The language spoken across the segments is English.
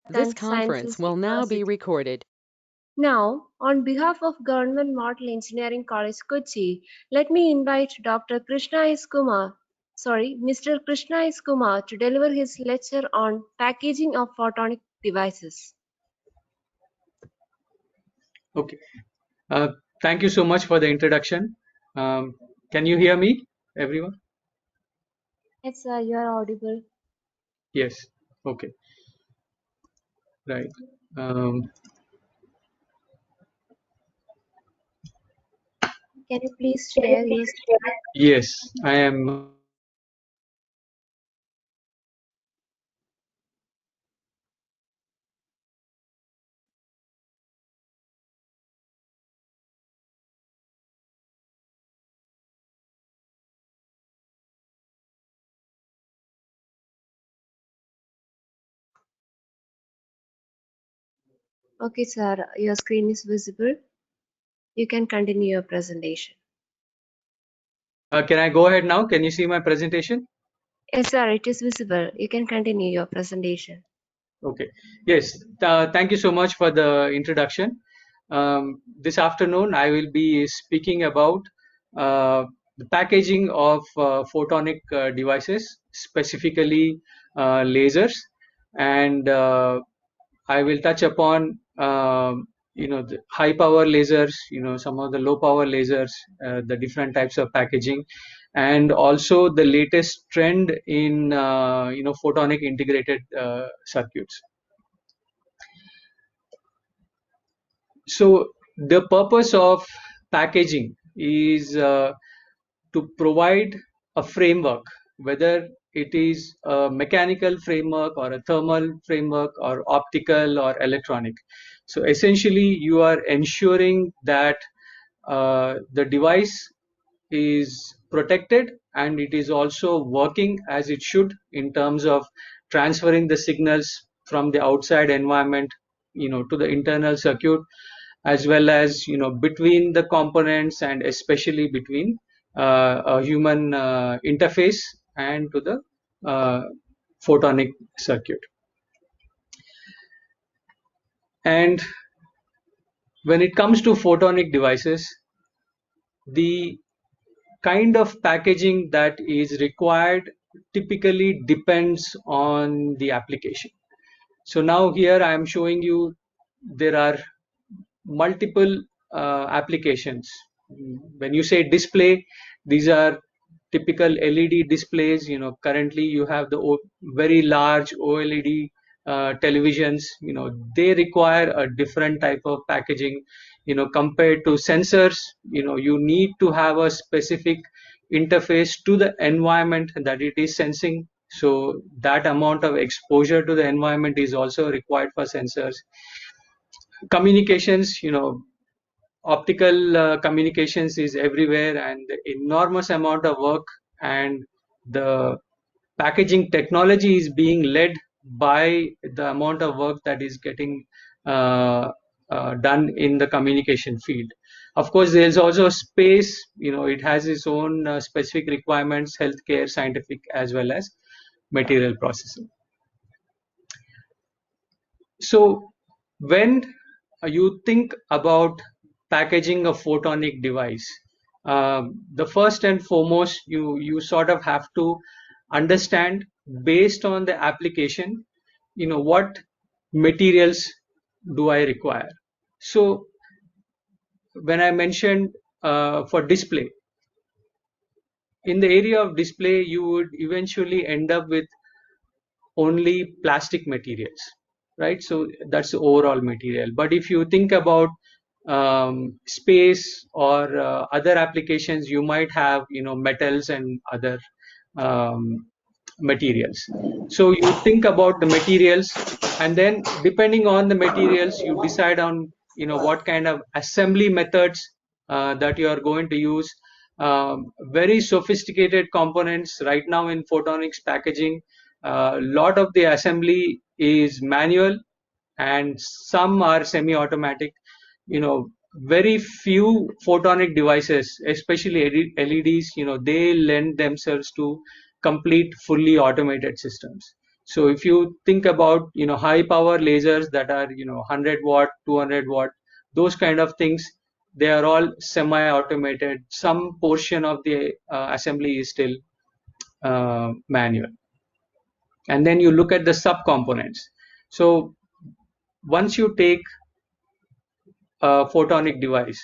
This and conference Sciences will now be University. recorded. Now, on behalf of Government Model Engineering College Kochi, let me invite Mr. Krishna S. Kumar to deliver his lecture on packaging of photonic devices. Okay. Thank you so much for the introduction. Can you hear me, everyone? Yes, sir, you are audible. Yes. Okay. Right. Um, Can you please share your screen? yes, I am. Okay, sir, your screen is visible. You can continue your presentation. Can I go ahead now? Can you see my presentation? Yes, sir, it is visible. You can continue your presentation. Okay. Yes. Thank you so much for the introduction. This afternoon, I will be speaking about the packaging of photonic devices, specifically lasers, and I will touch upon the high power lasers, some of the low power lasers, the different types of packaging, and also the latest trend in photonic integrated circuits. So the purpose of packaging is to provide a framework, whether it is a mechanical framework or a thermal framework or optical or electronic. So essentially, you are ensuring that the device is protected and it is also working as it should in terms of transferring the signals from the outside environment to the internal circuit, as well as between the components and especially between a human interface and to the uh, photonic circuit. And when it comes to photonic devices, the kind of packaging that is required typically depends on the application. So now here I am showing you there are multiple applications. When you say display, these are typical LED displays. Currently you have the very large OLED televisions. They require a different type of packaging. Compared to sensors, you need to have a specific interface to the environment that it is sensing. So that amount of exposure to the environment is also required for sensors. Communications, optical communications is everywhere, and the enormous amount of work and the packaging technology is being led by the amount of work that is getting done in the communication field. Of course, there's also space. It has its own specific requirements, healthcare, scientific, as well as material processing. So when you think about packaging a photonic device, the first and foremost, you sort of have to understand, based on the application, what materials do I require. So when I mentioned for display, in the area of display, you would eventually end up with only plastic materials, right? So that's the overall material. But if you think about space or other applications, you might have metals and other um, materials. So you think about the materials, and then depending on the materials, you decide on what kind of assembly methods that you are going to use. Very sophisticated components right now in photonics packaging. A lot of the assembly is manual and some are semi-automatic. Very few photonic devices, especially LEDs, they lend themselves to complete fully automated systems. So if you think about, high power lasers that are, 100 watt, 200 watt, those kind of things, they are all semi-automated. Some portion of the assembly is still manual. And then you look at the subcomponents. So once you take a photonic device,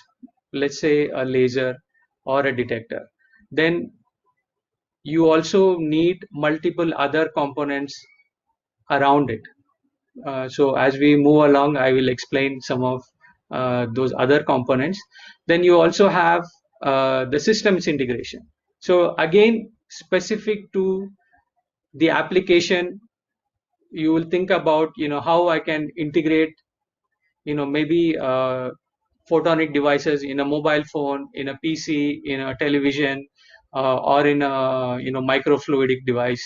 let's say a laser or a detector, then you also need multiple other components around it. So as we move along, I will explain some of those other components. Then you also have the systems integration. So again, specific to the application, you will think about, how I can integrate, maybe photonic devices in a mobile phone, in a PC, in a television, or in a, microfluidic device.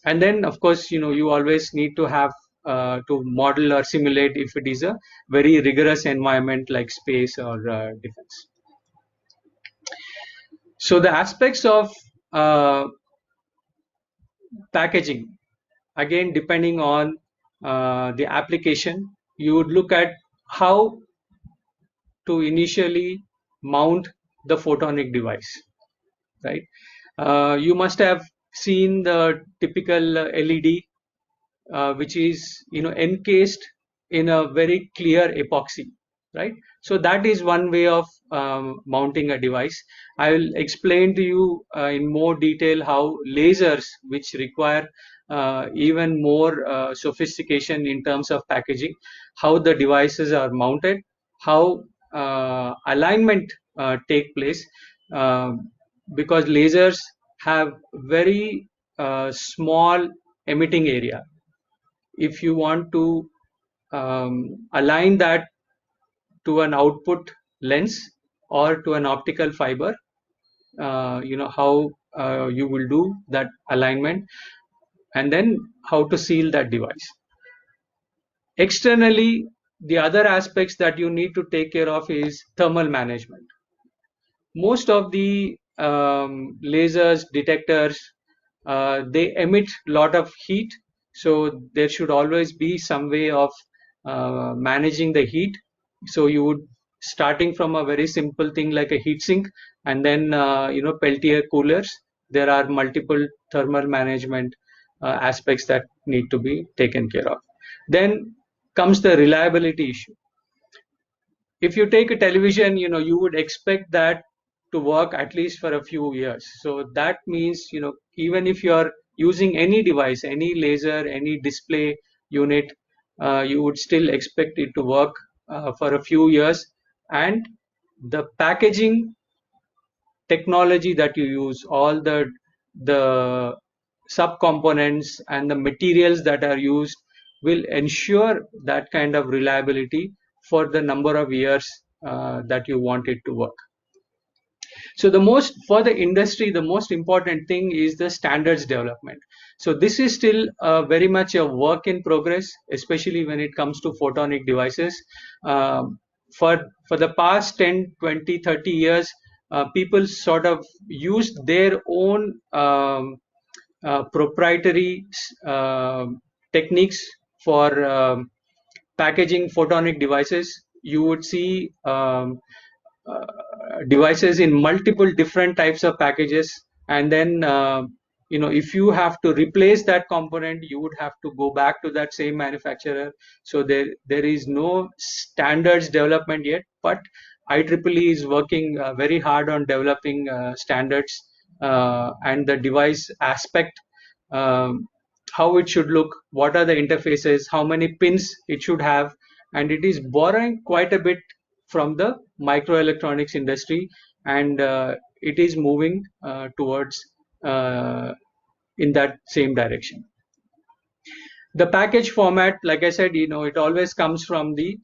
And then of course, you always need to have to model or simulate if it is a very rigorous environment like space or defense. So the aspects of packaging, again depending on the application, you would look at how to initially mount the photonic device, right? You must have seen the typical LED, which is, encased in a very clear epoxy, right? So that is one way of mounting a device. I will explain to you in more detail how lasers, which require even more sophistication in terms of packaging, how the devices are mounted, how alignment take place, because lasers have very small emitting area. If you want to align that to an output lens or to an optical fiber, how you will do that alignment, and then how to seal that device. Externally, the other aspects that you need to take care of is thermal management. Most of the lasers, detectors, they emit a lot of heat, so there should always be some way of managing the heat. So you would, starting from a very simple thing like a heat sink, and then Peltier coolers, there are multiple thermal management aspects that need to be taken care of. Then comes the reliability issue. If you take a television, you would expect that to work at least for a few years. So that means, even if you're using any device, any laser, any display unit, you would still expect it to work for a few years. And the packaging technology that you use, all the subcomponents and the materials that are used, will ensure that kind of reliability for the number of years that you want it to work. So for the industry, the most important thing is the standards development. So this is still very much a work in progress, especially when it comes to photonic devices. For the past 10, 20, 30 years, people sort of used their own proprietary techniques for packaging photonic devices. You would see devices in multiple different types of packages, and then if you have to replace that component, you would have to go back to that same manufacturer. So there is no standards development yet, but IEEE is working very hard on developing standards and the device aspect, how it should look, what are the interfaces, how many pins it should have, and it is borrowing quite a bit from the microelectronics industry, and it is moving towards in that same direction. The package format, like I said, it always comes from the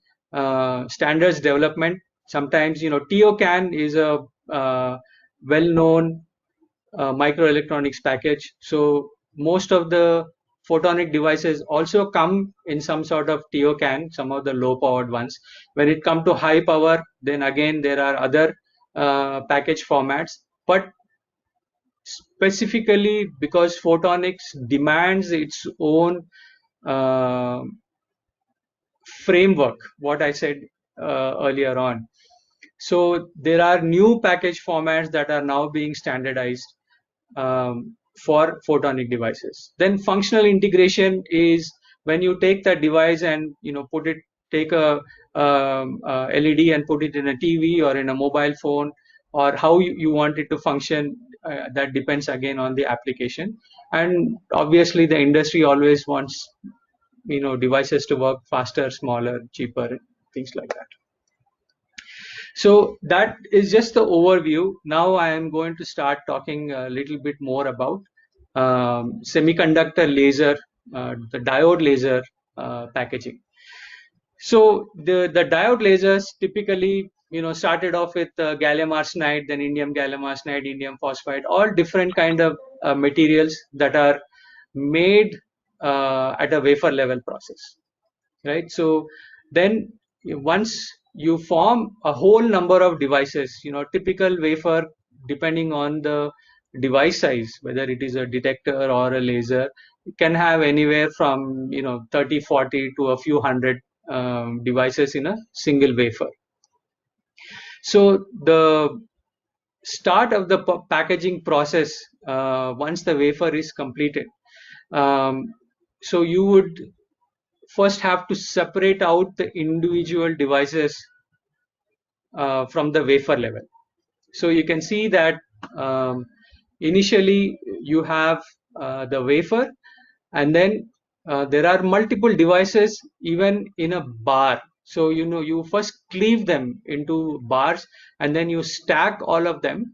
standards development. Sometimes, TOCAN is a well-known microelectronics package. So most of the photonic devices also come in some sort of TOCAN, some of the low-powered ones. When it comes to high power, then again there are other package formats. But specifically because photonics demands its own uh, framework, what I said earlier on. So there are new package formats that are now being standardized for photonic devices. Then functional integration is when you take that device and take a LED and put it in a TV or in a mobile phone, or how you want it to function. That depends again on the application, and obviously the industry always wants devices to work faster, smaller, cheaper, things like that. So that is just the overview. Now I am going to start talking a little bit more about semiconductor laser, the diode laser packaging. So the diode lasers typically started off with gallium arsenide, then indium gallium arsenide, indium phosphide, all different kind of materials that are made at a wafer level process, right? So then once you form a whole number of devices, typical wafer, depending on the device size, whether it is a detector or a laser, it can have anywhere from 30, 40 to a few hundred devices in a single wafer. So the start of the packaging process, once the wafer is completed, so you would first have to separate out the individual devices from the wafer level. So you can see that initially you have the wafer, and then there are multiple devices even in a bar. So you first cleave them into bars, and then you stack all of them.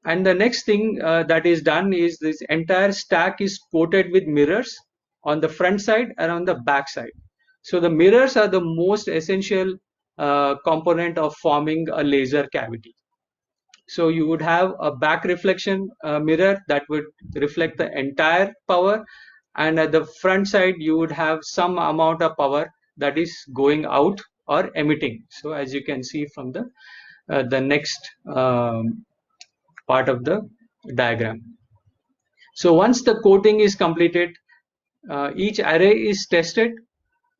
And the next thing that is done is this entire stack is coated with mirrors on the front side and on the back side. So the mirrors are the most essential component of forming a laser cavity. So you would have a back reflection mirror that would reflect the entire power, and at the front side you would have some amount of power that is going out or emitting. So as you can see from the next part of the diagram. So once the coating is completed, each array is tested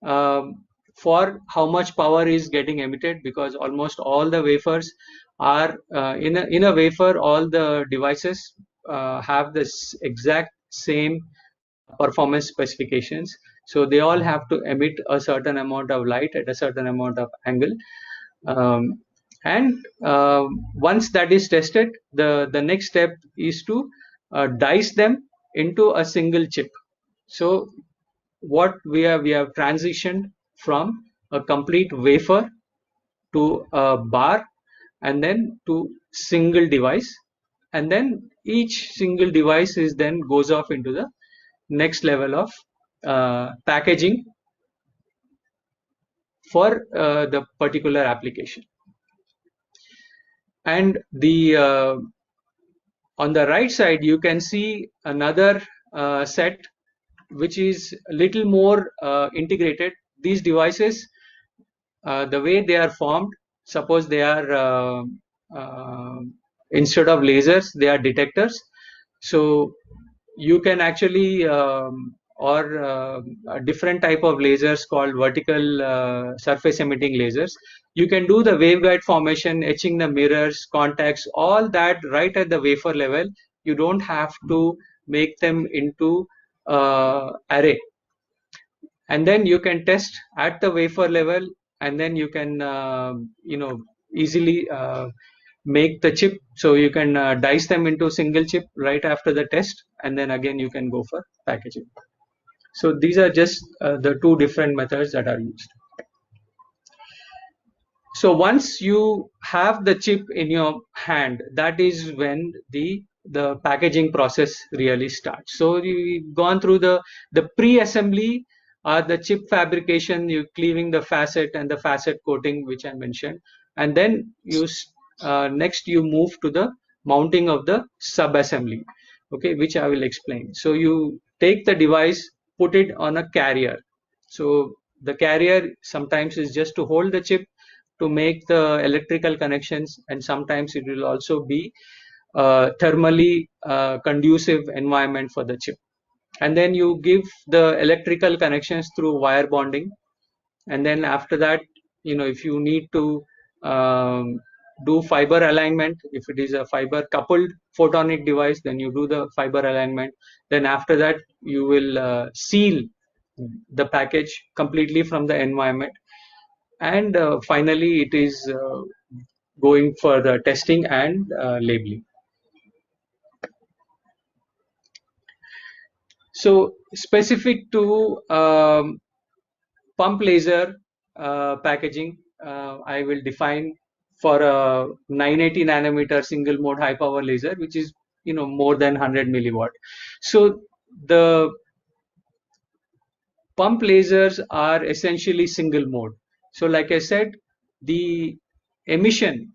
for how much power is getting emitted, because almost all the wafers are in a wafer, all the devices have this exact same performance specifications. So they all have to emit a certain amount of light at a certain amount of angle. And once that is tested, the next step is to dice them into a single chip. So what we have transitioned from a complete wafer to a bar, and then to single device, and then each single device is then goes off into the next level of packaging for the particular application. And the on the right side you can see another set which is a little more integrated. These devices, the way they are formed, suppose they are instead of lasers they are detectors. So you can actually or a different type of lasers called vertical surface emitting lasers. You can do the waveguide formation, etching the mirrors, contacts, all that right at the wafer level. You don't have to make them into array, and then you can test at the wafer level, and then you can easily make the chip. So you can dice them into single chip right after the test, and then again you can go for packaging. So these are just the two different methods that are used. So once you have the chip in your hand, that is when the packaging process really starts. So you've gone through the pre-assembly, the chip fabrication, you cleaving the facet and the facet coating, which I mentioned, and then you next you move to the mounting of the sub-assembly, okay, which I will explain. So you take the device, put it on a carrier. So the carrier sometimes is just to hold the chip, to make the electrical connections, and sometimes it will also be thermally conducive environment for the chip. And then you give the electrical connections through wire bonding, and then after that, if you need to do fiber alignment, if it is a fiber coupled photonic device, then you do the fiber alignment. Then after that, you will seal the package completely from the environment, and finally it is going for the testing and labeling. So specific to pump laser packaging, I will define for a 980 nanometer single mode high power laser, which is more than 100 milliwatt. So the pump lasers are essentially single mode. So like I said, the emission,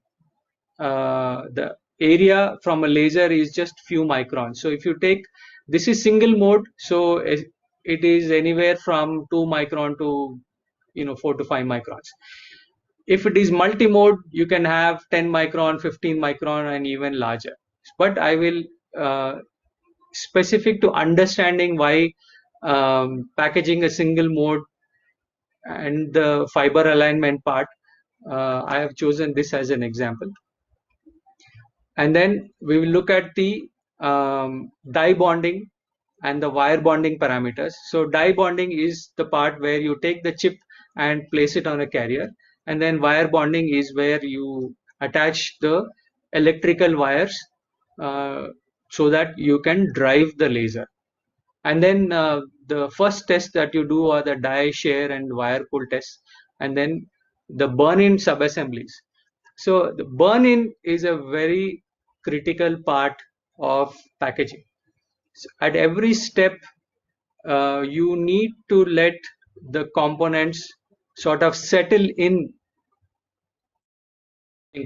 the area from a laser is just few microns. So if you take, this is single mode, so it is anywhere from 2 micron to 4 to 5 microns. If it is multi-mode, you can have 10 micron, 15 micron, and even larger. But I will specific to understanding why packaging a single mode and the fiber alignment part, I have chosen this as an example. And then we will look at the die bonding and the wire bonding parameters. So die bonding is the part where you take the chip and place it on a carrier, and then wire bonding is where you attach the electrical wires so that you can drive the laser. And then the first test that you do are the die shear and wire pull tests, and then the burn-in sub-assemblies. So the burn-in is a very critical part of packaging. So at every step, you need to let the components sort of settle in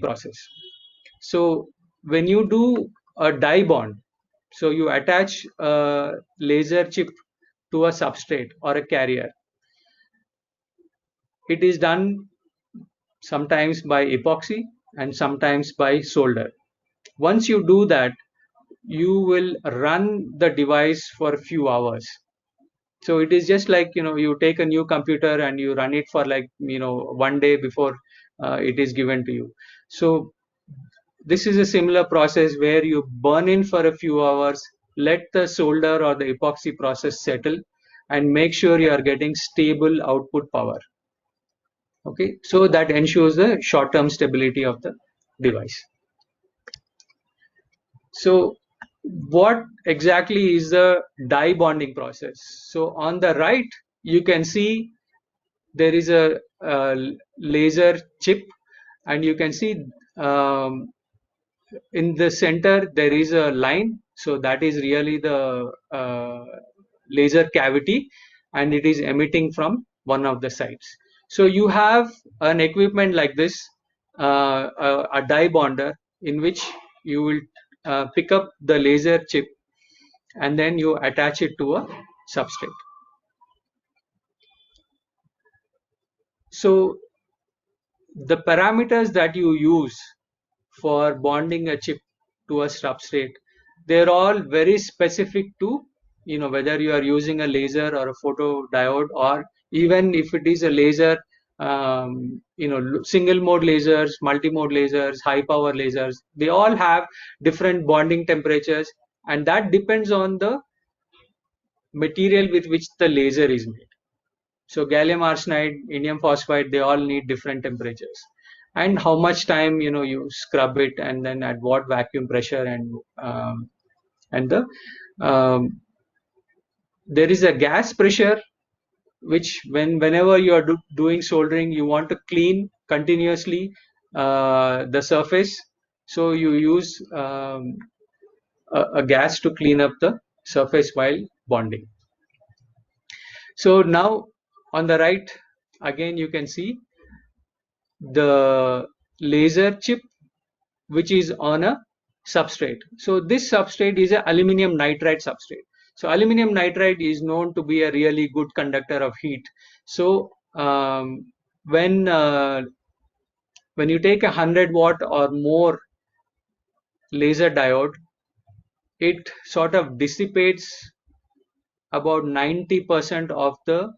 process. So when you do a die bond, so you attach a laser chip to a substrate or a carrier. It is done sometimes by epoxy and sometimes by solder. Once you do that, you will run the device for a few hours. So it is just like, you take a new computer and you run it for like, 1 day before it is given to you. So this is a similar process where you burn in for a few hours, let the solder or the epoxy process settle, and make sure you are getting stable output power. Okay, so that ensures the short-term stability of the device. So what exactly is the die bonding process? So on the right, you can see there is a laser chip, and you can see in the center there is a line. So that is really the laser cavity, and it is emitting from one of the sides. So you have an equipment like this, a die bonder, in which you will pick up the laser chip and then you attach it to a substrate. So the parameters that you use for bonding a chip to a substrate, they're all very specific to, whether you are using a laser or a photodiode, or even if it is a laser, single mode lasers, multi-mode lasers, high power lasers, they all have different bonding temperatures, and that depends on the material with which the laser is made. So gallium arsenide, indium phosphide, they all need different temperatures, and how much time you scrub it, and then at what vacuum pressure, and the there is a gas pressure which whenever you are doing soldering, you want to clean continuously the surface, so you use a gas to clean up the surface while bonding. So now on the right, again you can see the laser chip which is on a substrate. So this substrate is an aluminum nitride substrate. So aluminum nitride is known to be a really good conductor of heat. So when you take 100 watt or more laser diode, it sort of dissipates about 90% of the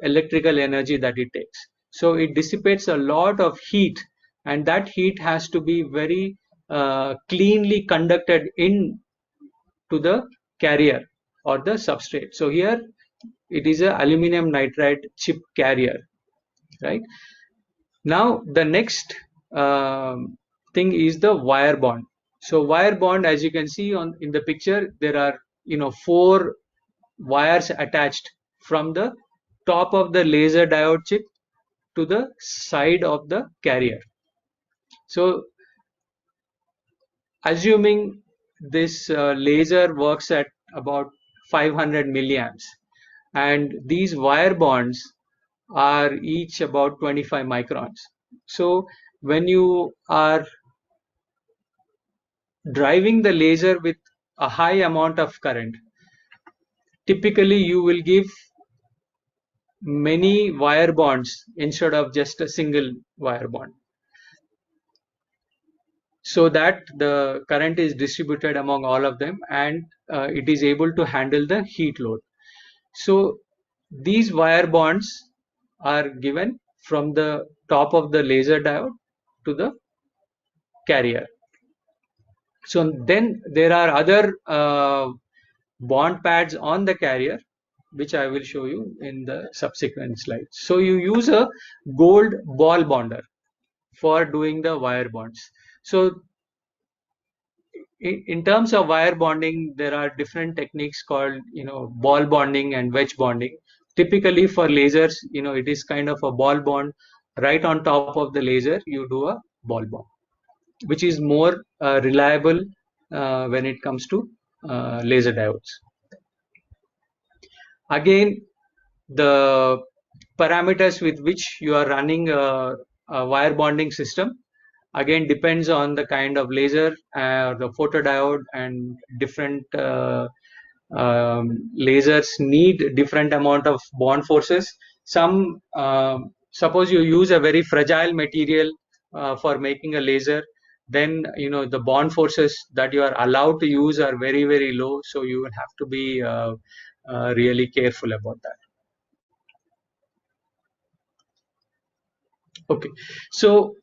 electrical energy that it takes. So it dissipates a lot of heat, and that heat has to be very cleanly conducted in to the carrier or the substrate. So here it is a aluminum nitride chip carrier, right? Now the next thing is the wire bond. So wire bond, as you can see on in the picture, there are 4 wires attached from the top of the laser diode chip to the side of the carrier. So assuming this laser works at about 500 milliamps, and these wire bonds are each about 25 microns. So when you are driving the laser with a high amount of current, typically you will give many wire bonds instead of just a single wire bond, so that the current is distributed among all of them, and it is able to handle the heat load. So these wire bonds are given from the top of the laser diode to the carrier. So then there are other bond pads on the carrier, which I will show you in the subsequent slides. So you use a gold ball bonder for doing the wire bonds. So in terms of wire bonding, there are different techniques called ball bonding and wedge bonding. Typically for lasers, it is kind of a ball bond. Right on top of the laser you do a ball bond, which is more reliable when it comes to laser diodes. Again, the parameters with which you are running a wire bonding system again depends on the kind of laser, the photodiode, and different lasers need different amount of bond forces. Some suppose you use a very fragile material for making a laser, then the bond forces that you are allowed to use are very, very low, so you will have to be really careful about that. Okay, so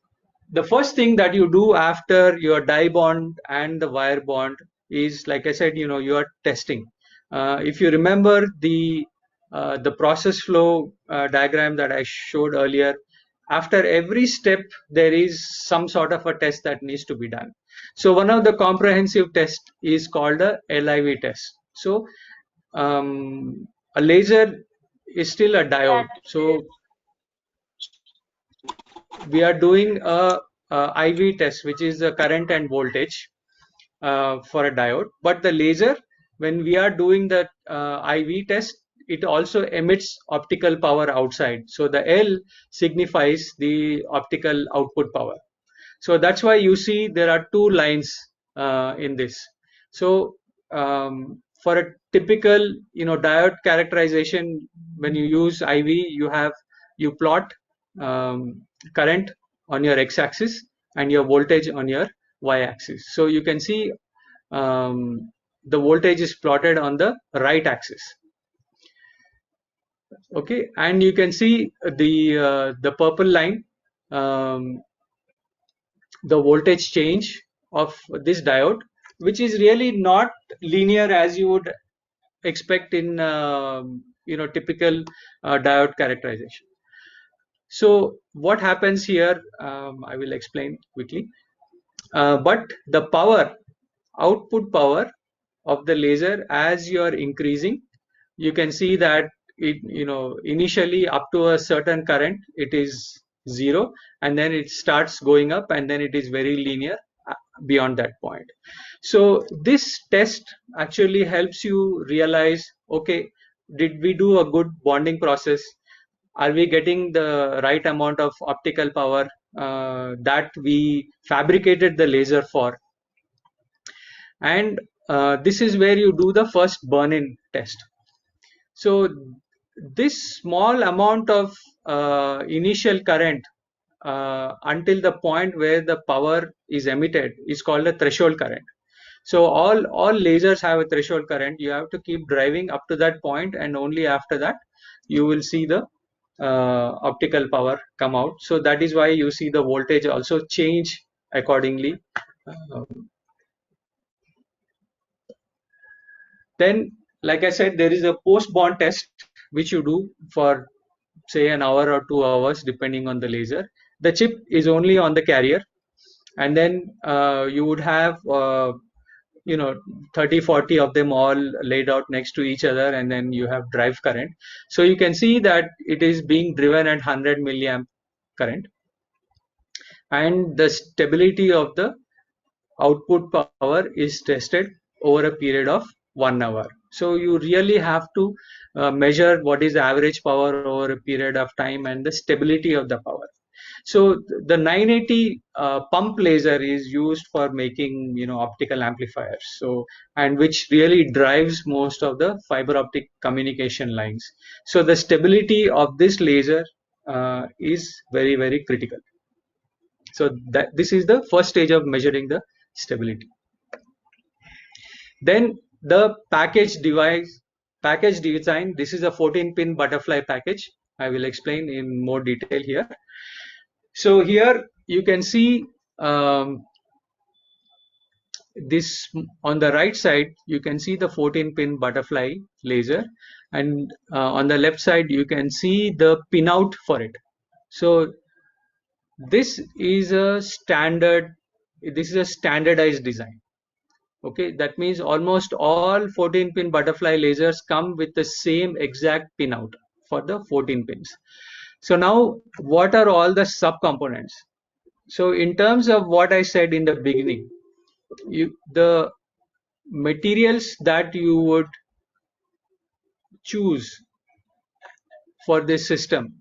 the first thing that you do after your die bond and the wire bond is, like I said, you are testing. If you remember the process flow diagram that I showed earlier, after every step there is some sort of a test that needs to be done. So one of the comprehensive tests is called a LIV test. So a laser is still a diode. So we are doing a IV test, which is the current and voltage for a diode. But the laser, when we are doing the IV test, it also emits optical power outside. So the L signifies the optical output power. So that's why you see there are 2 lines in this. So for a typical diode characterization, when you use IV, you plot current on your x-axis and your voltage on your y-axis. So you can see the voltage is plotted on the right axis. Okay, and you can see the purple line, the voltage change of this diode, which is really not linear as you would expect in typical diode characterization. So what happens here, I will explain quickly. But the output power of the laser, as you are increasing, you can see that it initially up to a certain current it is 0, and then it starts going up, and then it is very linear beyond that point. So this test actually helps you realize, okay, did we do a good bonding process? Are we getting the right amount of optical power that we fabricated the laser for? And this is where you do the first burn-in test. So this small amount of initial current until the point where the power is emitted is called a threshold current. So all lasers have a threshold current. You have to keep driving up to that point, and only after that you will see the optical power come out. So that is why you see the voltage also change accordingly. Then, like I said, there is a post-bond test which you do for say an hour or 2 hours depending on the laser. The chip is only on the carrier, and then you would have 30-40 of them all laid out next to each other, and then you have drive current. So you can see that it is being driven at 100 milliamp current, and the stability of the output power is tested over a period of 1 hour. So you really have to measure what is the average power over a period of time and the stability of the power. So the 980 pump laser is used for making optical amplifiers, so, and which really drives most of the fiber optic communication lines. So the stability of this laser is very, very critical. So that this is the first stage of measuring the stability. Then the package design. This is a 14-pin butterfly package. I will explain in more detail here. So here you can see this on the right side. You can see the 14-pin butterfly laser, and on the left side you can see the pinout for it. So this is a standardized design. Okay, that means almost all 14-pin butterfly lasers come with the same exact pinout for the 14 pins. So now, what are all the subcomponents? So in terms of what I said in the beginning, the materials that you would choose for this system.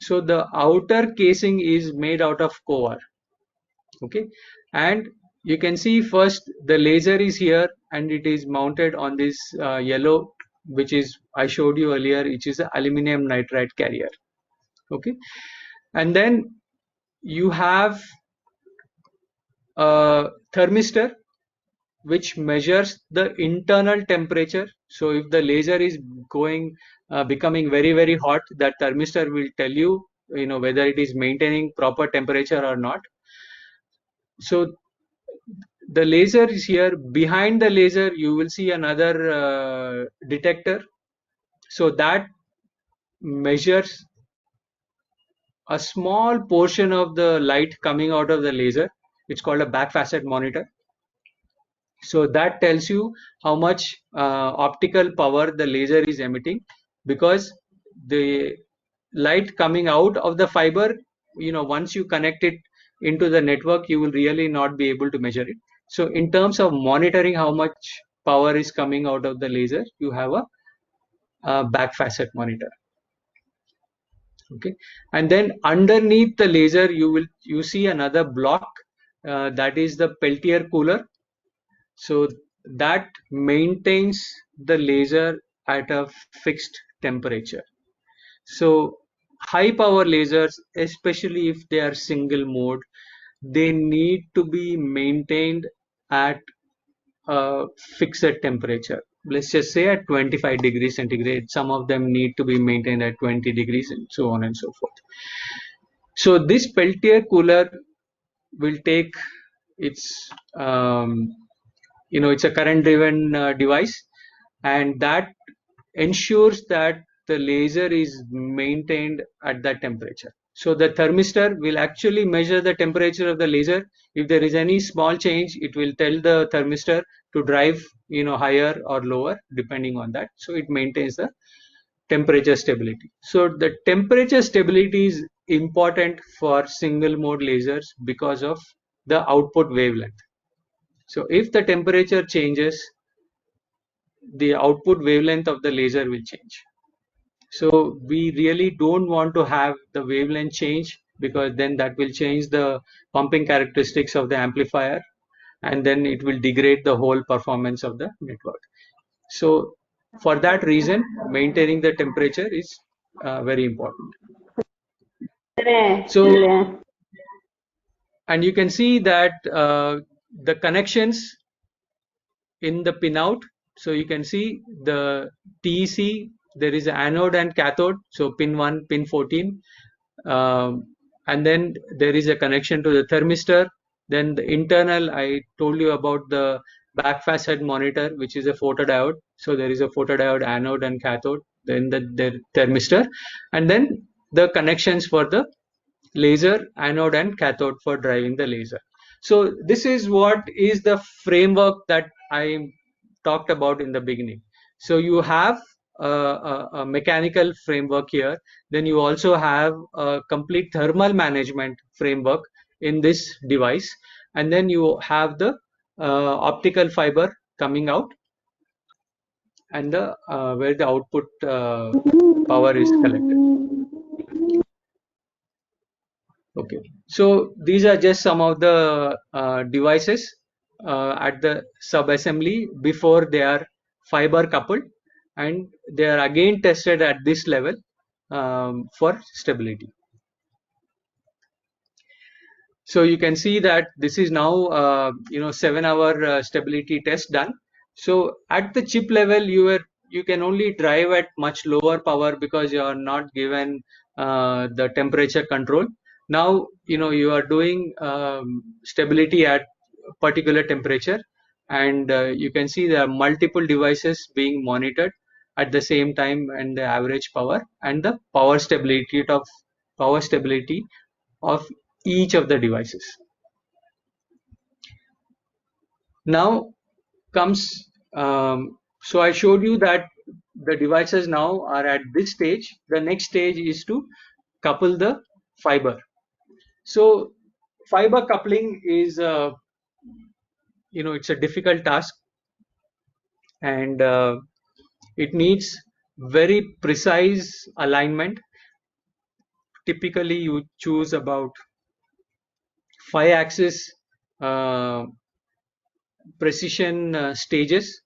So the outer casing is made out of coir. Okay, and you can see first the laser is here, and it is mounted on this yellow, which is I showed you earlier, which is an aluminum nitride carrier. Okay, and then you have a thermistor which measures the internal temperature. So if the laser is becoming very, very hot, that thermistor will tell you whether it is maintaining proper temperature or not. So the laser is here. Behind the laser you will see another detector, so that measures a small portion of the light coming out of the laser. It's called a back facet monitor. So that tells you how much optical power the laser is emitting, because the light coming out of the fiber, once you connect it into the network, you will really not be able to measure it. So in terms of monitoring how much power is coming out of the laser, you have a back facet monitor. Okay, and then underneath the laser you see another block, that is the Peltier cooler. So that maintains the laser at a fixed temperature. So high power lasers, especially if they are single mode, they need to be maintained at a fixed temperature. Let's just say at 25 degrees centigrade. Some of them need to be maintained at 20 degrees, and so on and so forth. So this Peltier cooler will take its it's a current driven device, and that ensures that the laser is maintained at that temperature. So the thermistor will actually measure the temperature of the laser. If there is any small change, it will tell the thermistor to drive higher or lower depending on that. So it maintains the temperature stability. So the temperature stability is important for single mode lasers because of the output wavelength. So if the temperature changes, the output wavelength of the laser will change. So we really don't want to have the wavelength change, because then that will change the pumping characteristics of the amplifier, and then it will degrade the whole performance of the network. So for that reason, maintaining the temperature is very important. So, and you can see that the connections in the pinout. So you can see the TEC, there is an anode and cathode. So pin 1, pin 14. And then there is a connection to the thermistor. Then the internal, I told you about the back facet monitor, which is a photodiode. So there is a photodiode anode and cathode, then the thermistor, and then the connections for the laser, anode and cathode for driving the laser. So this is what is the framework that I talked about in the beginning. So you have a mechanical framework here, then you also have a complete thermal management framework in this device, and then you have the optical fiber coming out, and the where the output power is collected. Okay, so these are just some of the devices at the sub-assembly before they are fiber coupled, and they are again tested at this level for stability. So you can see that this is now 7-hour stability test done. So at the chip level, you can only drive at much lower power because you are not given the temperature control. Now you are doing stability at particular temperature, and you can see there are multiple devices being monitored at the same time, and the average power and the power stability of each of the devices. Now comes, so I showed you that the devices now are at this stage. The next stage is to couple the fiber. So fiber coupling is, it's a difficult task, and it needs very precise alignment. Typically, you choose about 5-axis precision stages,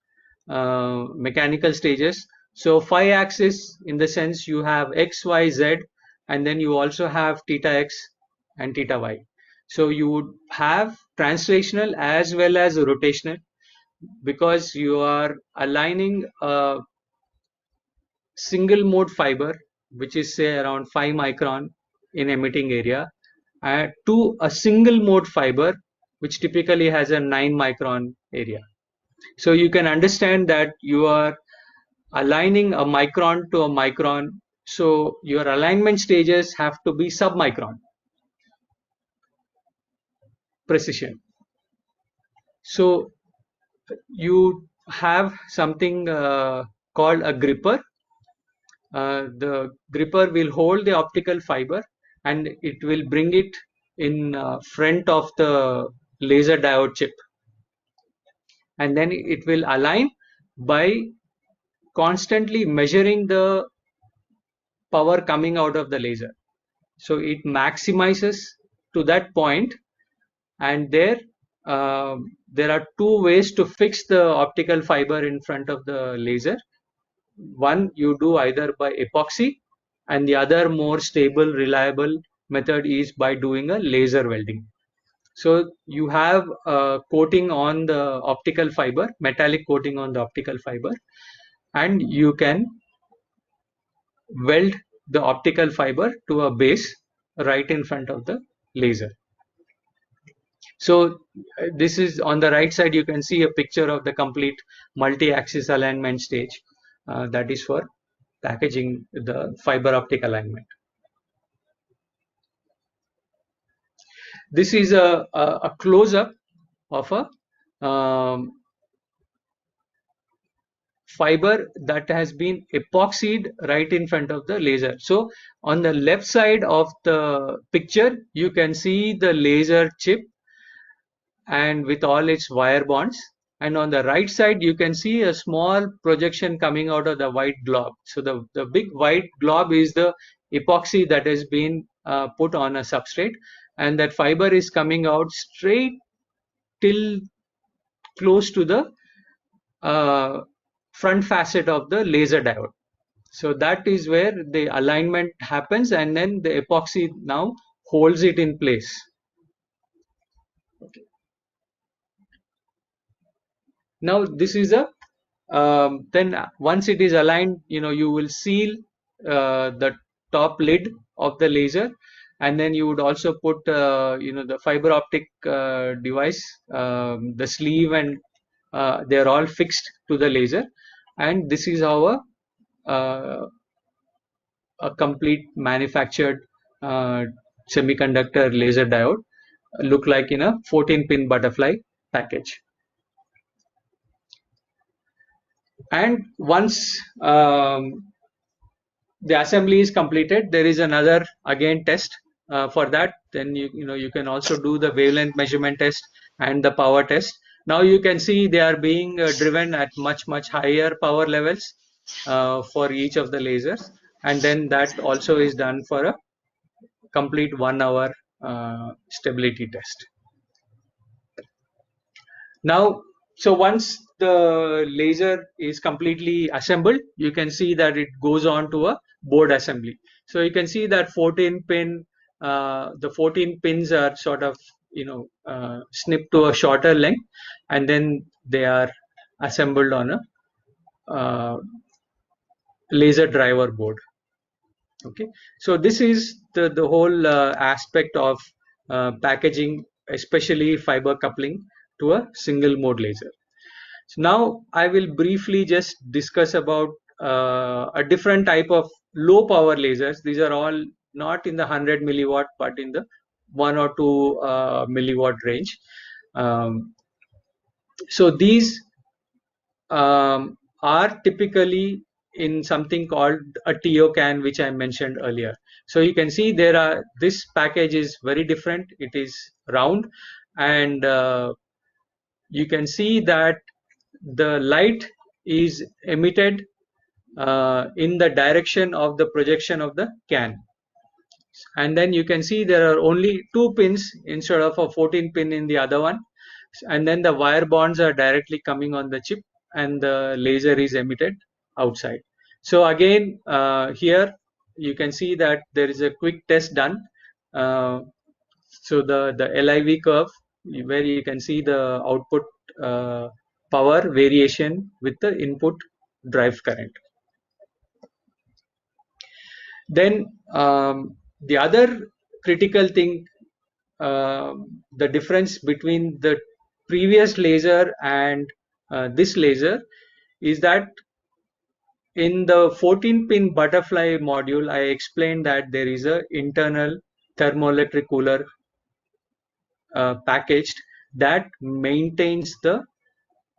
mechanical stages. So 5-axis in the sense you have X, Y, Z, and then you also have theta X and theta Y. So you would have translational as well as rotational, because you are aligning a single mode fiber, which is say around 5 micron in emitting area, to a single mode fiber, which typically has a 9 micron area. So you can understand that you are aligning a micron to a micron. So your alignment stages have to be sub-micron precision. So you have something called a gripper. The gripper will hold the optical fiber, and it will bring it in front of the laser diode chip, and then it will align by constantly measuring the power coming out of the laser. So it maximizes to that point, and there are two ways to fix the optical fiber in front of the laser. One you do either by epoxy, and the other more stable, reliable method is by doing a laser welding. So you have a coating on the optical fiber, metallic coating on the optical fiber, and you can weld the optical fiber to a base right in front of the laser. So this is on the right side, you can see a picture of the complete multi-axis alignment stage that is for packaging the fiber optic alignment. This is a close-up of a fiber that has been epoxied right in front of the laser. So on the left side of the picture, you can see the laser chip and with all its wire bonds, and on the right side you can see a small projection coming out of the white glob. So the big white glob is the epoxy that has been put on a substrate, and that fiber is coming out straight till close to the front facet of the laser diode. So that is where the alignment happens, and then the epoxy now holds it in place. Okay. Now this is a then once it is aligned, you will seal the top lid of the laser, and then you would also put the fiber optic device, the sleeve, and they are all fixed to the laser, and this is how uh, a complete manufactured uh, semiconductor laser diode look like in a 14-pin butterfly package. And once the assembly is completed, there is another again test for that. Then you can also do the wavelength measurement test and the power test. Now you can see they are being driven at much higher power levels for each of the lasers, and then that also is done for a complete 1 hour stability test. Now, so once the laser is completely assembled, you can see that it goes on to a board assembly. So you can see that 14 pin, the 14 pins are sort of, snipped to a shorter length, and then they are assembled on a laser driver board. Okay, so this is the whole aspect of packaging, especially fiber coupling to a single mode laser. So now I will briefly just discuss about a different type of low power lasers. These are all not in the 100 milliwatt, but in the 1 or 2 milliwatt range. So these are typically in something called a TOCAN, which I mentioned earlier. So you can see this package is very different. It is round, and you can see that the light is emitted in the direction of the projection of the can. And then you can see there are only 2 pins instead of a 14 pin in the other one. And then the wire bonds are directly coming on the chip, and the laser is emitted outside. So again, here you can see that there is a quick test done. So the LIV curve, where you can see the output power variation with the input drive current. Then the other critical thing, the difference between the previous laser and this laser is that in the 14-pin butterfly module, I explained that there is a internal thermoelectric cooler packaged that maintains the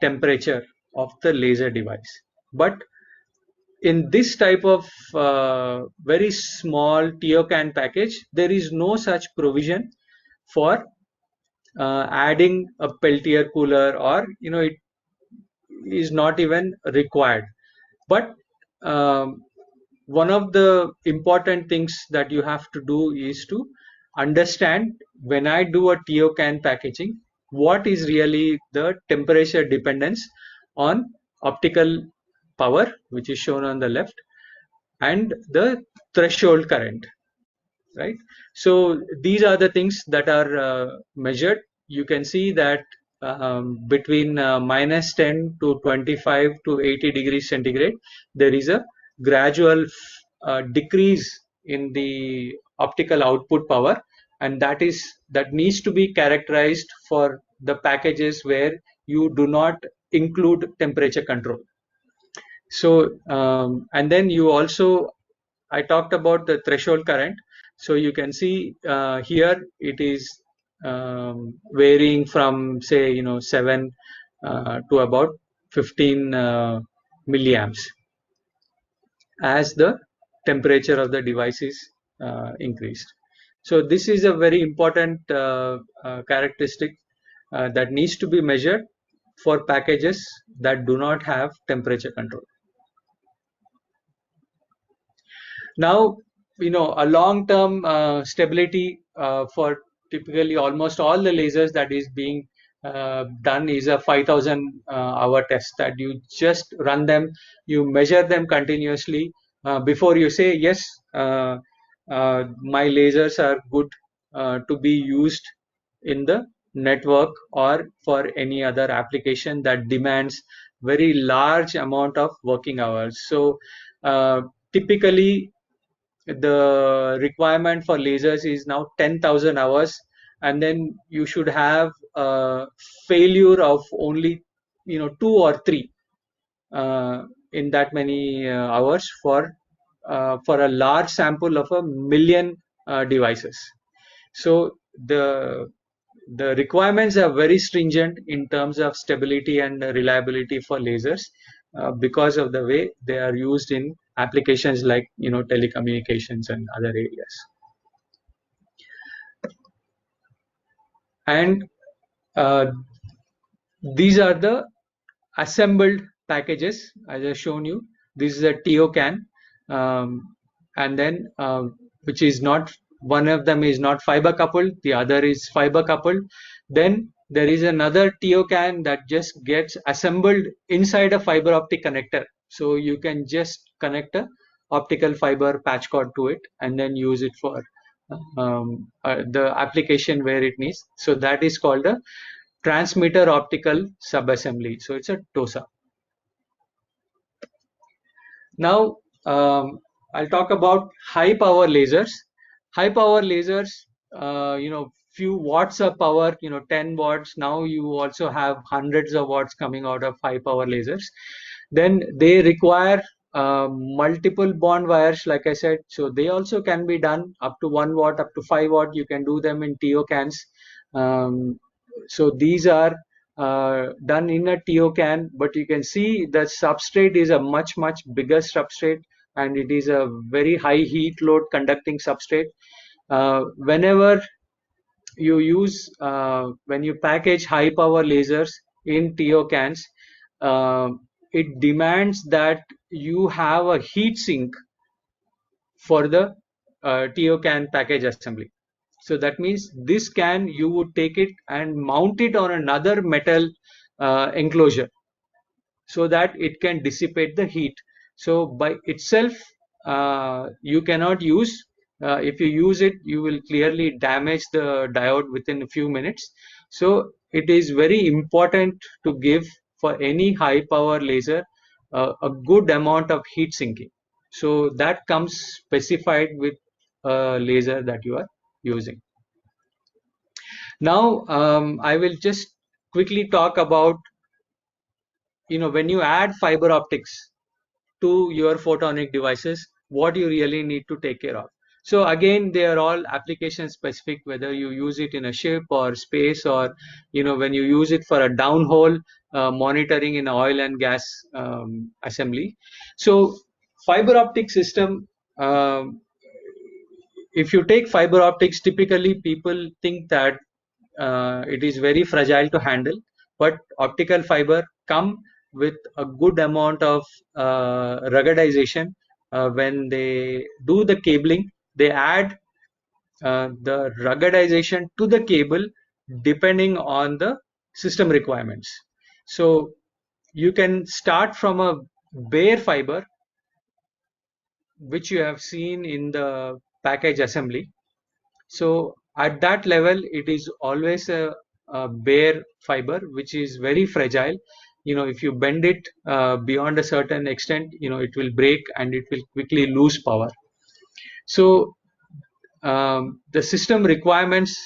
temperature of the laser device. But in this type of very small TOCAN package, there is no such provision for adding a Peltier cooler, or it is not even required. But one of the important things that you have to do is to understand, when I do a TOCAN packaging, what is really the temperature dependence on optical power, which is shown on the left, and the threshold current, right? So these are the things that are measured. You can see that between -10 to 25 to 80 degrees centigrade, there is a gradual decrease in the optical output power, and that needs to be characterized for the packages where you do not include temperature control. So and then you also, I talked about the threshold current. So you can see here it is varying from, say, 7 to about 15 milliamps as the temperature of the device is increased. So this is a very important characteristic that needs to be measured for packages that do not have temperature control. Now, a long-term stability for typically almost all the lasers that is being done is a 5,000 hour test, that you just run them, you measure them continuously before you say yes, my lasers are good to be used in the network or for any other application that demands very large amount of working hours. So typically the requirement for lasers is now 10,000 hours, and then you should have a failure of only 2 or 3 in that many hours for a large sample of 1 million devices. So the requirements are very stringent in terms of stability and reliability for lasers because of the way they are used in applications like telecommunications and other areas. And uh, these are the assembled packages as I've shown you. This is a TOCAN, and then which is not, one of them is not fiber coupled, the other is fiber coupled. Then there is another TOCAN that just gets assembled inside a fiber optic connector. So you can just connect a optical fiber patch cord to it and then use it for the application where it needs. So that is called a transmitter optical subassembly. So it's a TOSA. Now I'll talk about high power lasers. High power lasers, few watts of power, 10 watts. Now you also have hundreds of watts coming out of high power lasers. Then they require multiple bond wires, like I said. So they also can be done up to 1 watt, up to 5 watt. You can do them in TOCANs. So these are done in a TOCAN, but you can see the substrate is a much bigger substrate, and it is a very high heat load conducting substrate. Whenever you use when you package high power lasers in TOCANs, it demands that you have a heat sink for the TOCAN package assembly. So that means this can, you would take it and mount it on another metal enclosure so that it can dissipate the heat. So by itself, you cannot use, if you use it, you will clearly damage the diode within a few minutes. So it is very important to give, for any high power laser, a good amount of heat sinking. So that comes specified with a laser that you are using. Now I will just quickly talk about, when you add fiber optics to your photonic devices, what you really need to take care of. So again, they are all application specific, whether you use it in a ship or space, or when you use it for a downhole monitoring in oil and gas assembly. So fiber optic system, if you take fiber optics, typically people think that it is very fragile to handle, but optical fiber come with a good amount of ruggedization. When they do the cabling, they add the ruggedization to the cable depending on the system requirements. So you can start from a bare fiber, which you have seen in the package assembly. So at that level, it is always a bare fiber, which is very fragile. If you bend it beyond a certain extent, it will break and it will quickly lose power. So the system requirements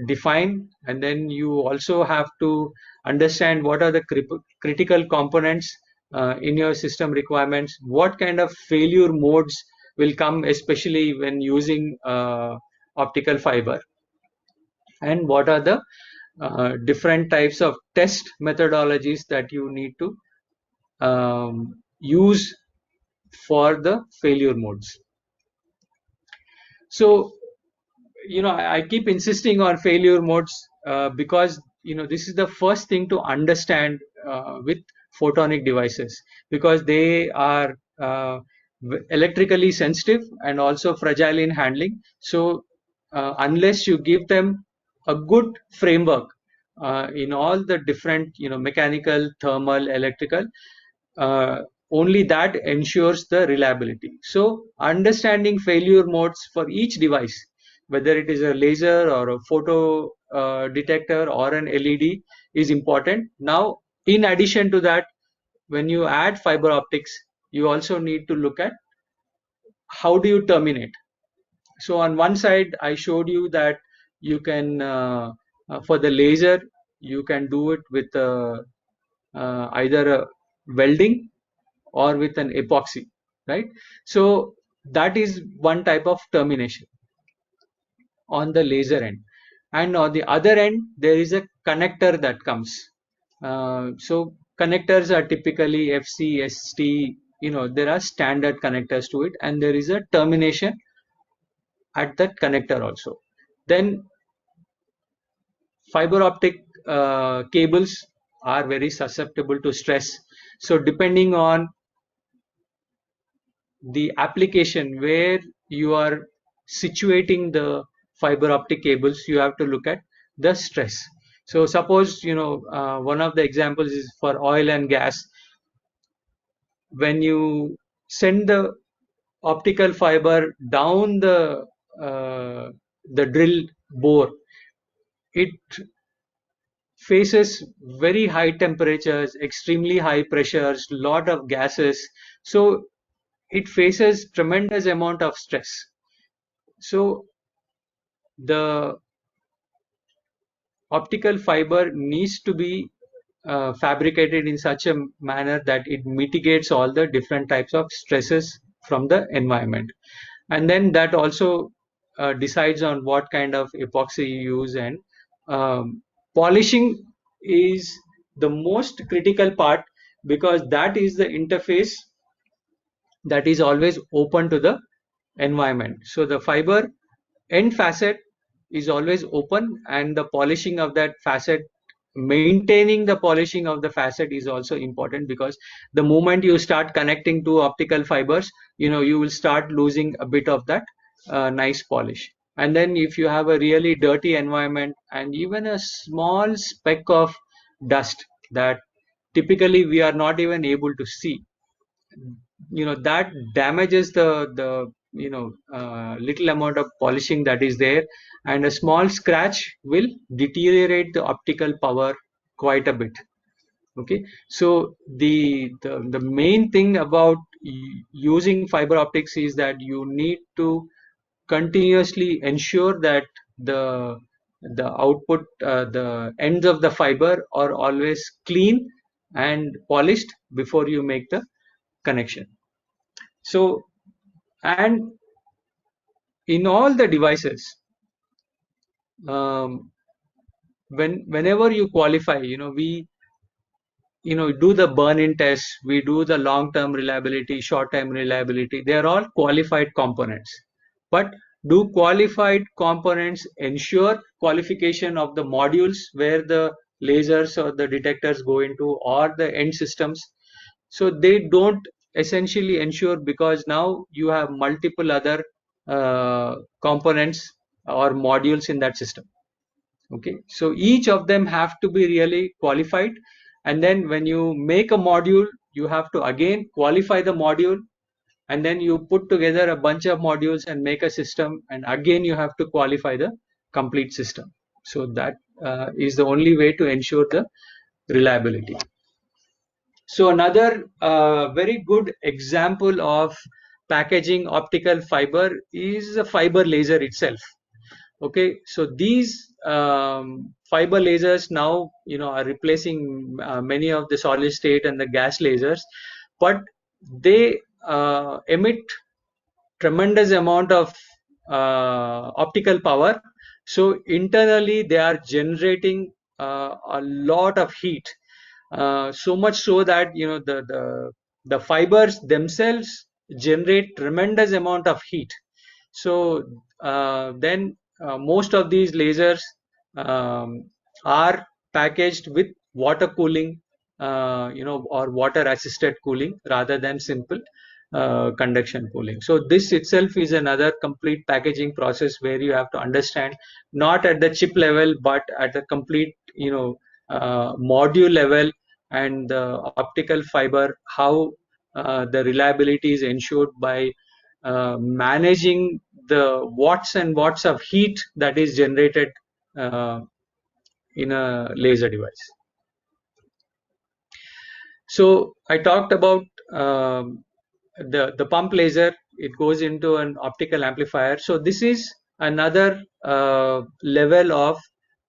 define, and then you also have to understand what are the critical components in your system requirements, what kind of failure modes will come, especially when using optical fiber, and what are the different types of test methodologies that you need to use for the failure modes. So I keep insisting on failure modes because this is the first thing to understand with photonic devices, because they are electrically sensitive and also fragile in handling. So unless you give them a good framework in all the different mechanical, thermal, electrical, only that ensures the reliability. So understanding failure modes for each device, whether it is a laser or a photo detector or an LED, is important. Now, in addition to that, when you add fiber optics, you also need to look at how do you terminate. So on one side, I showed you that you can, for the laser, you can do it with either a welding or with an epoxy, right? So that is one type of termination on the laser end. And on the other end, there is a connector that comes. So connectors are typically FC, ST, there are standard connectors to it, and there is a termination at that connector also. Then fiber optic cables are very susceptible to stress. So depending on the application where you are situating the fiber optic cables, you have to look at the stress. So suppose, one of the examples is for oil and gas. When you send the optical fiber down the drill bore, it faces very high temperatures, extremely high pressures, lot of gases. So it faces tremendous amount of stress. So the optical fiber needs to be fabricated in such a manner that it mitigates all the different types of stresses from the environment. And then that also decides on what kind of epoxy you use. And polishing is the most critical part, because that is the interface that is always open to the environment. So the fiber end facet is always open, and the polishing of that facet, maintaining the polishing of the facet is also important, because the moment you start connecting two optical fibers, you will start losing a bit of that nice polish. And then if you have a really dirty environment and even a small speck of dust that typically we are not even able to see, that damages the little amount of polishing that is there, and a small scratch will deteriorate the optical power quite a bit. Okay, so the main thing about using fiber optics is that you need to continuously ensure that the output, the ends of the fiber are always clean and polished before you make the connection. So, and in all the devices, whenever you qualify, we do the burn-in test, we do the long-term reliability, short-term reliability. They are all qualified components. But do qualified components ensure qualification of the modules where the lasers or the detectors go into, or the end systems? So they don't essentially ensure, because now you have multiple other components or modules in that system. Okay, so each of them have to be really qualified, and then when you make a module, you have to again qualify the module, and then you put together a bunch of modules and make a system, and again you have to qualify the complete system. So that is the only way to ensure the reliability. So another very good example of packaging optical fiber is a fiber laser itself. Okay, so these fiber lasers now are replacing many of the solid state and the gas lasers, but they emit tremendous amount of optical power. So internally they are generating a lot of heat, so much so that the fibers themselves generate tremendous amount of heat. So then most of these lasers are packaged with water cooling, or water assisted cooling rather than simple conduction cooling. So this itself is another complete packaging process where you have to understand, not at the chip level but at the complete module level, and the optical fiber, how the reliability is ensured by managing the watts and watts of heat that is generated in a laser device. So I talked about the pump laser. It goes into an optical amplifier. So this is another level of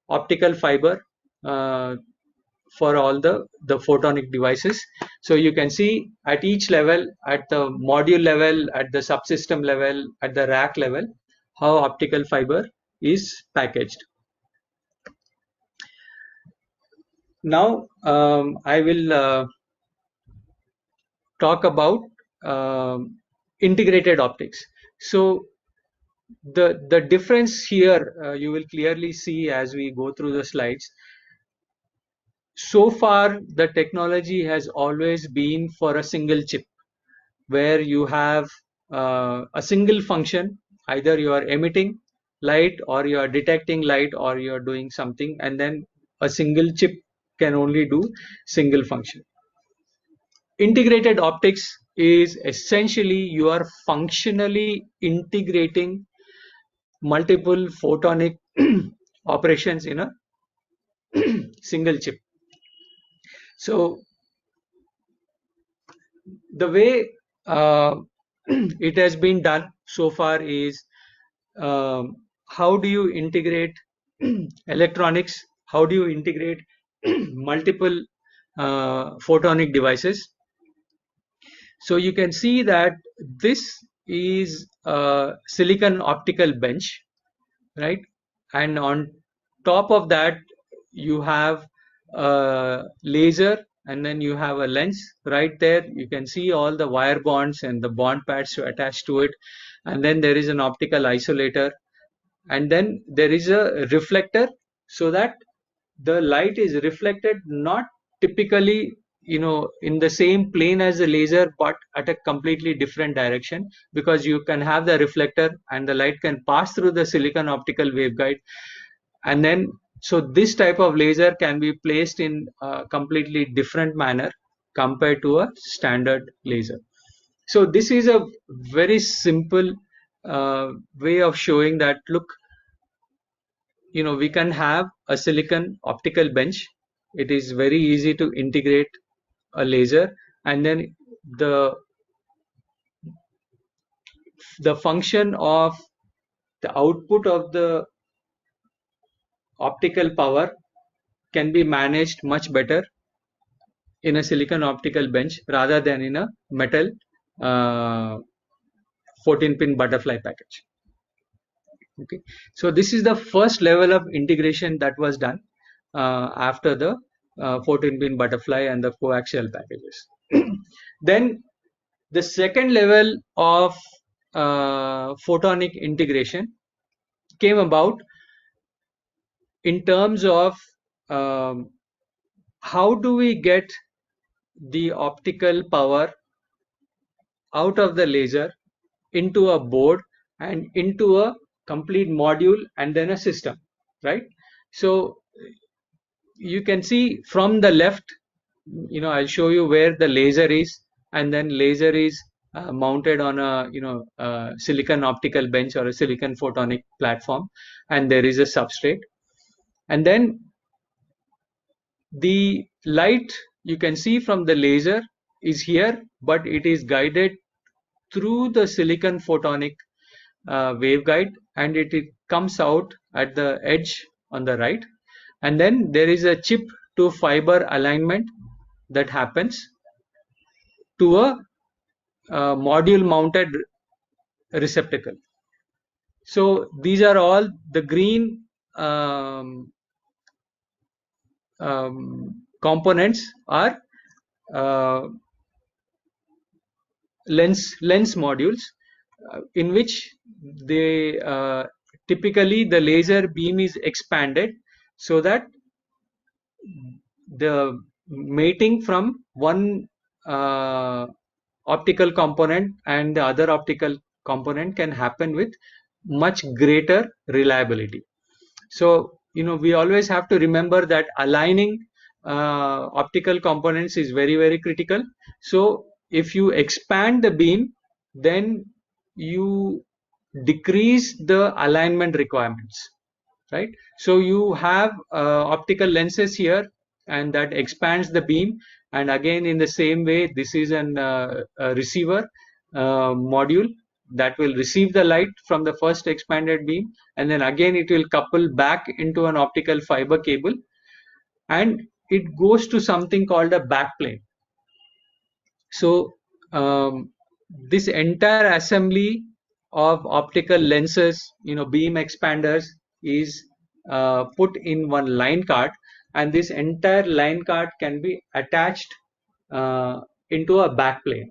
optical fiber for all the photonic devices. So you can see at each level, at the module level, at the subsystem level, at the rack level, how optical fiber is packaged. Now I will talk about integrated optics. So the difference here you will clearly see as we go through the slides. So far the technology has always been for a single chip, where you have a single function, either you are emitting light or you are detecting light or you are doing something, and then a single chip can only do single function. Integrated optics is essentially you are functionally integrating multiple photonic operations in a single chip. So the way it has been done so far is, how do you integrate electronics? How do you integrate multiple photonic devices? So you can see that this is a silicon optical bench, right? And on top of that you have a laser, and then you have a lens right there. You can see all the wire bonds and the bond pads attached to it, and then there is an optical isolator, and then there is a reflector, so that the light is reflected not typically in the same plane as the laser, but at a completely different direction, because you can have the reflector and the light can pass through the silicon optical waveguide, and then so this type of laser can be placed in a completely different manner compared to a standard laser. So this is a very simple way of showing that, look, we can have a silicon optical bench. It is very easy to integrate a laser, and then the function of the output of the optical power can be managed much better in a silicon optical bench rather than in a metal 14-pin butterfly package. Okay, so this is the first level of integration that was done after the 14-pin butterfly and the coaxial packages. Then the second level of photonic integration came about in terms of how do we get the optical power out of the laser into a board and into a complete module and then a system, right? So you can see from the left, I'll show you where the laser is, and then laser is mounted on a silicon optical bench or a silicon photonic platform, and there is a substrate, and then the light you can see from the laser is here, but it is guided through the silicon photonic waveguide, and it comes out at the edge on the right, and then there is a chip to fiber alignment that happens to a module mounted receptacle. So these are all the green components are lens modules, in which they typically the laser beam is expanded so that the mating from one optical component and the other optical component can happen with much greater reliability. So we always have to remember that aligning optical components is very, very critical. So if you expand the beam, then you decrease the alignment requirements, right? So you have optical lenses here, and that expands the beam. And again, in the same way, this is a receiver module that will receive the light from the first expanded beam, and then again it will couple back into an optical fiber cable, and it goes to something called a backplane. So this entire assembly of optical lenses, beam expanders, is put in one line card, and this entire line card can be attached into a backplane.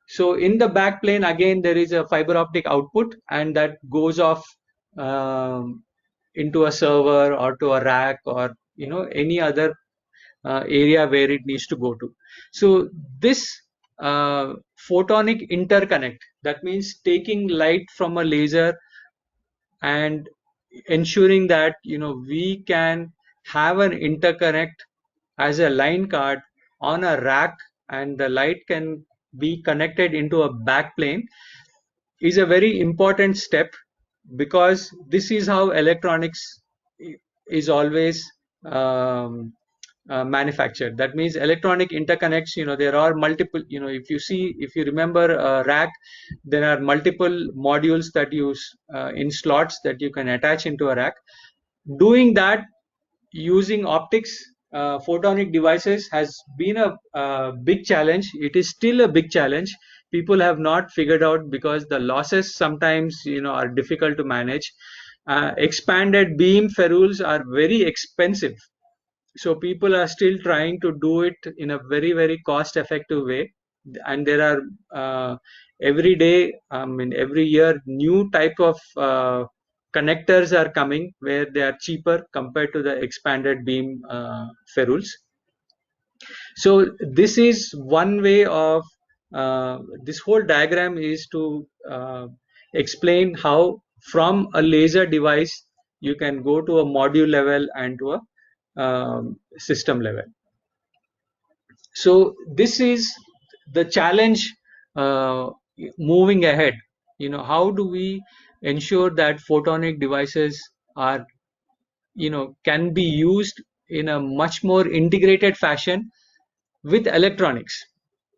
So in the backplane, again, there is a fiber optic output, and that goes off into a server or to a rack, or any other area where it needs to go to. So this photonic interconnect, that means taking light from a laser and ensuring that we can have an interconnect as a line card on a rack, and the light can be connected into a backplane, is a very important step, because this is how electronics is always manufactured. That means electronic interconnects, there are multiple, if you remember a rack, there are multiple modules that use in slots that you can attach into a rack. Doing that using optics, photonic devices, has been a big challenge. It is still a big challenge. People have not figured out, because the losses sometimes are difficult to manage. Expanded beam ferrules are very expensive, so people are still trying to do it in a very, very cost effective way. And there are every day, every year, new type of connectors are coming where they are cheaper compared to the expanded beam ferrules. So this is one way of this whole diagram is to explain how from a laser device you can go to a module level and to a system level. So this is the challenge moving ahead. How do we ensure that photonic devices are, can be used in a much more integrated fashion with electronics,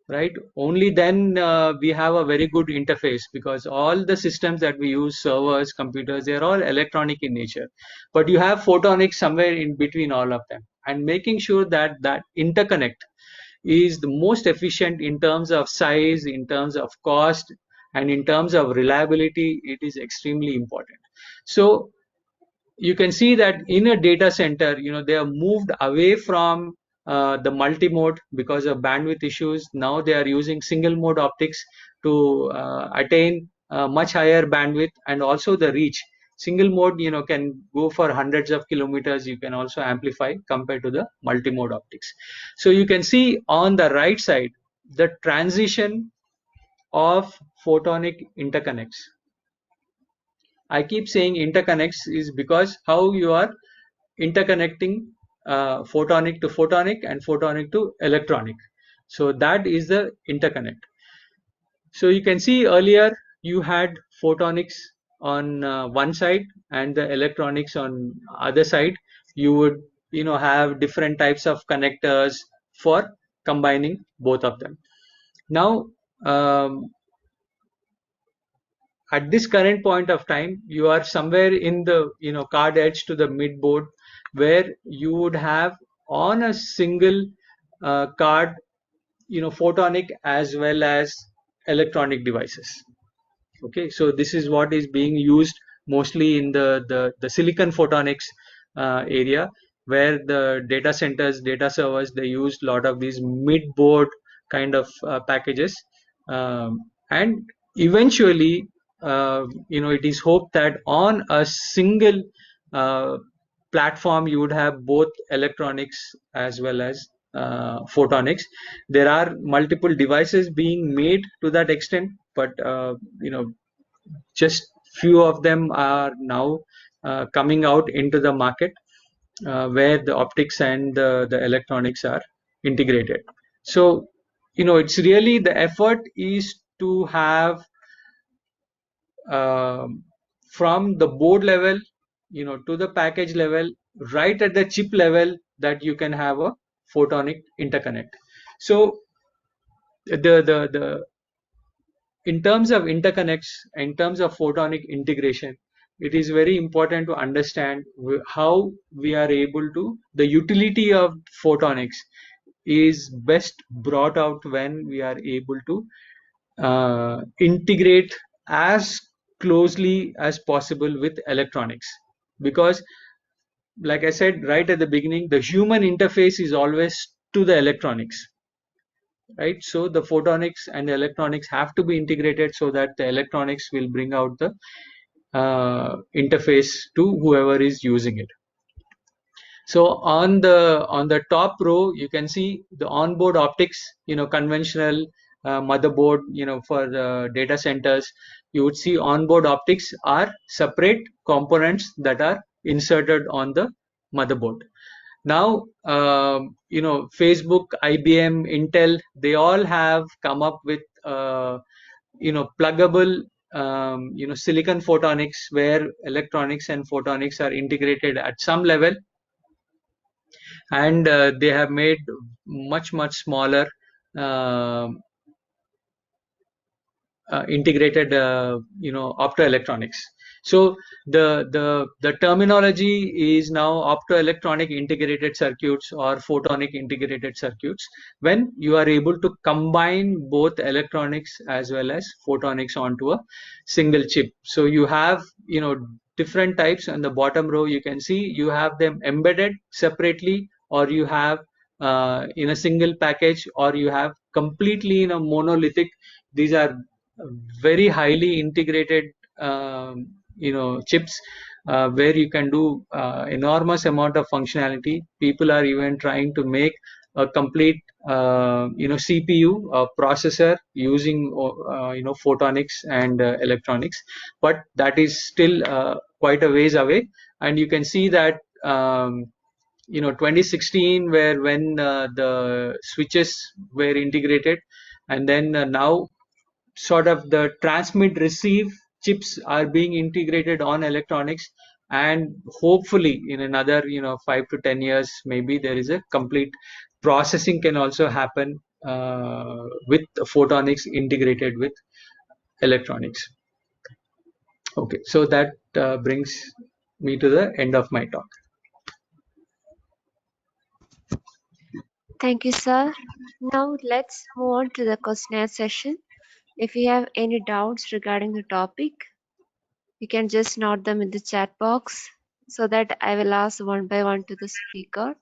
right? Only then we have a very good interface, because all the systems that we use, servers, computers, they're all electronic in nature, but you have photonics somewhere in between all of them, and making sure that that interconnect is the most efficient in terms of size, in terms of cost, and in terms of reliability. It is extremely important. So you can see that in a data center, they have moved away from the multi-mode because of bandwidth issues. Now they are using single mode optics to attain much higher bandwidth, and also the reach. Single mode, can go for hundreds of kilometers. You can also amplify compared to the multi-mode optics. So you can see on the right side the transition of photonic interconnects. I keep saying interconnects is because how you are interconnecting photonic to photonic and photonic to electronic. So that is the interconnect. So you can see earlier you had photonics on one side and the electronics on other side. You would have different types of connectors for combining both of them. Now at this current point of time, you are somewhere in the card edge to the mid board, where you would have on a single card photonic as well as electronic devices. Okay, so this is what is being used mostly in the silicon photonics area, where the data centers, data servers, they use a lot of these mid board kind of packages, and eventually it is hoped that on a single platform you would have both electronics as well as photonics. There are multiple devices being made to that extent, but just few of them are now coming out into the market, where the optics and the electronics are integrated. So it's really the effort is to have from the board level, to the package level, right at the chip level, that you can have a photonic interconnect. So the in terms of interconnects, in terms of photonic integration, it is very important to understand how we are able to, the utility of photonics is best brought out when we are able to integrate as closely as possible with electronics. Because like I said right at the beginning, the human interface is always to the electronics, right? So the photonics and the electronics have to be integrated so that the electronics will bring out the interface to whoever is using it. So on the top row, you can see the onboard optics, conventional motherboard, for data centers. You would see onboard optics are separate components that are inserted on the motherboard. Now, Facebook, IBM, Intel, they all have come up with, pluggable, silicon photonics, where electronics and photonics are integrated at some level, and they have made much smaller uh, integrated optoelectronics. So the terminology is now optoelectronic integrated circuits or photonic integrated circuits, when you are able to combine both electronics as well as photonics onto a single chip. So you have different types. On the bottom row, you can see you have them embedded separately, or you have in a single package, or you have completely in a monolithic. These are very highly integrated chips, where you can do enormous amount of functionality. People are even trying to make a complete CPU processor using photonics and electronics, but that is still quite a ways away. And you can see that 2016, where when the switches were integrated, and then now sort of the transmit receive chips are being integrated on electronics, and hopefully in another 5 to 10 years, maybe there is a complete processing can also happen with photonics integrated with electronics. Okay, so that brings me to the end of my talk. Thank you, sir. Now let's move on to the questionnaire session. If you have any doubts regarding the topic, you can just note them in the chat box so that I will ask one by one to the speaker.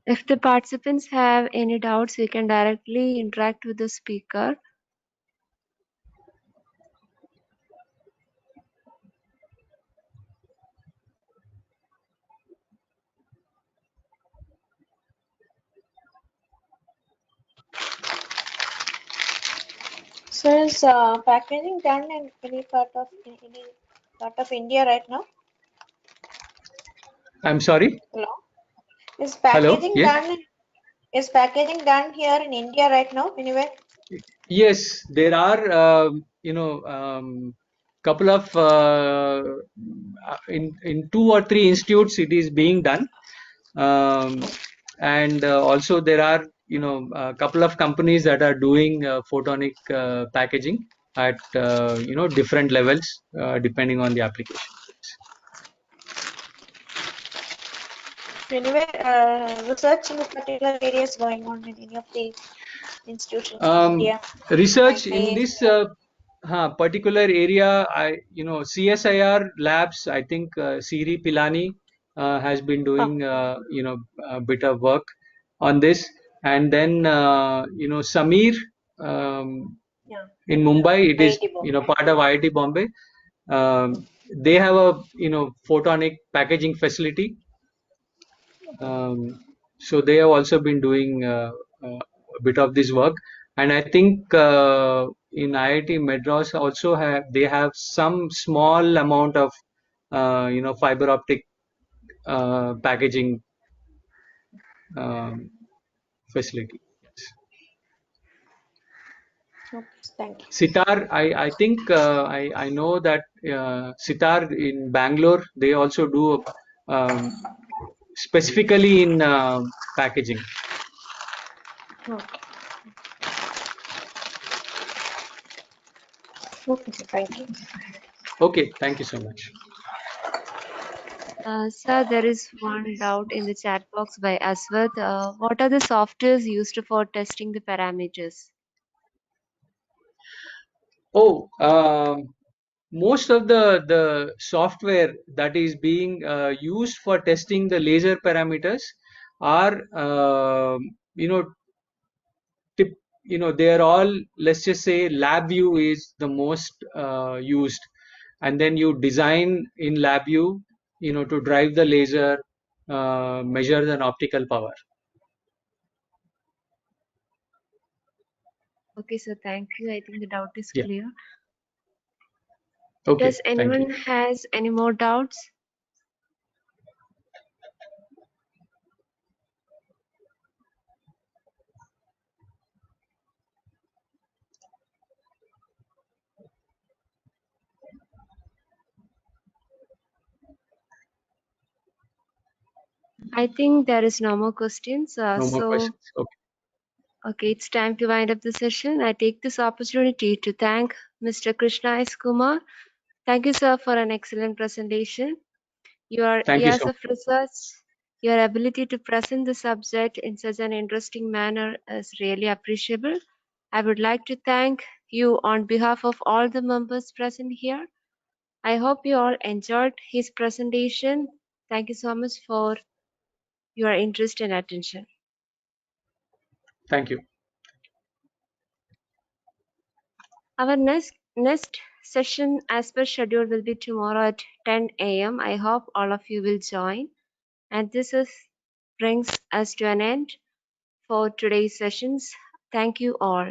If the participants have any doubts, you can directly interact with the speaker. So is packaging done in any part of India right now? I'm sorry. Hello. Is Hello. packaging Yes. done? Is packaging done here in India right now? Anywhere? Yes, there are couple of in 2 or 3 institutes it is being done, and also there are a couple of companies that are doing photonic packaging. at different levels depending on the application. Anyway, research in this particular area is going on in any of the institutions in India, Research like in IISc. this particular area, CSIR labs, I think Siri Pilani has been Oh, doing a bit of work on this, and then Samir yeah, in Mumbai, it is IIT Bombay. part of IIT Bombay. They have a photonic packaging facility. So they have also been doing a bit of this work, and I think in IIT Madras also they have some small amount of fiber optic packaging um, facility. Okay, thank you. Sitar, I think I know that Sitar in Bangalore, they also do specifically in packaging. Okay, okay, sir, thank you. Okay, thank you so much. Sir, there is one doubt in the chat box by Aswath. What are the softwares used for testing the parameters? Oh, most of the software that is being used for testing the laser parameters are tip, they are all, let's just say LabVIEW is the most used, and then you design in LabVIEW to drive the laser, measure the optical power. Okay, sir, thank you. I think the doubt is Yeah. clear. Okay, Does thank you. anyone has any more doubts? I think there is no more questions. No more questions. Okay. Okay, it's time to wind up the session. I take this opportunity to thank Mr. Krishna S. Kumar. Thank you, sir, for an excellent presentation. Your Thank you years so of research, your ability to present the subject in such an interesting manner is really appreciable. I would like to thank you on behalf of all the members present here. I hope you all enjoyed his presentation. Thank you so much for your interest and attention. Thank you. Our next session as per schedule will be tomorrow at 10 a.m. I hope all of you will join. And brings us to an end for today's sessions. Thank you all.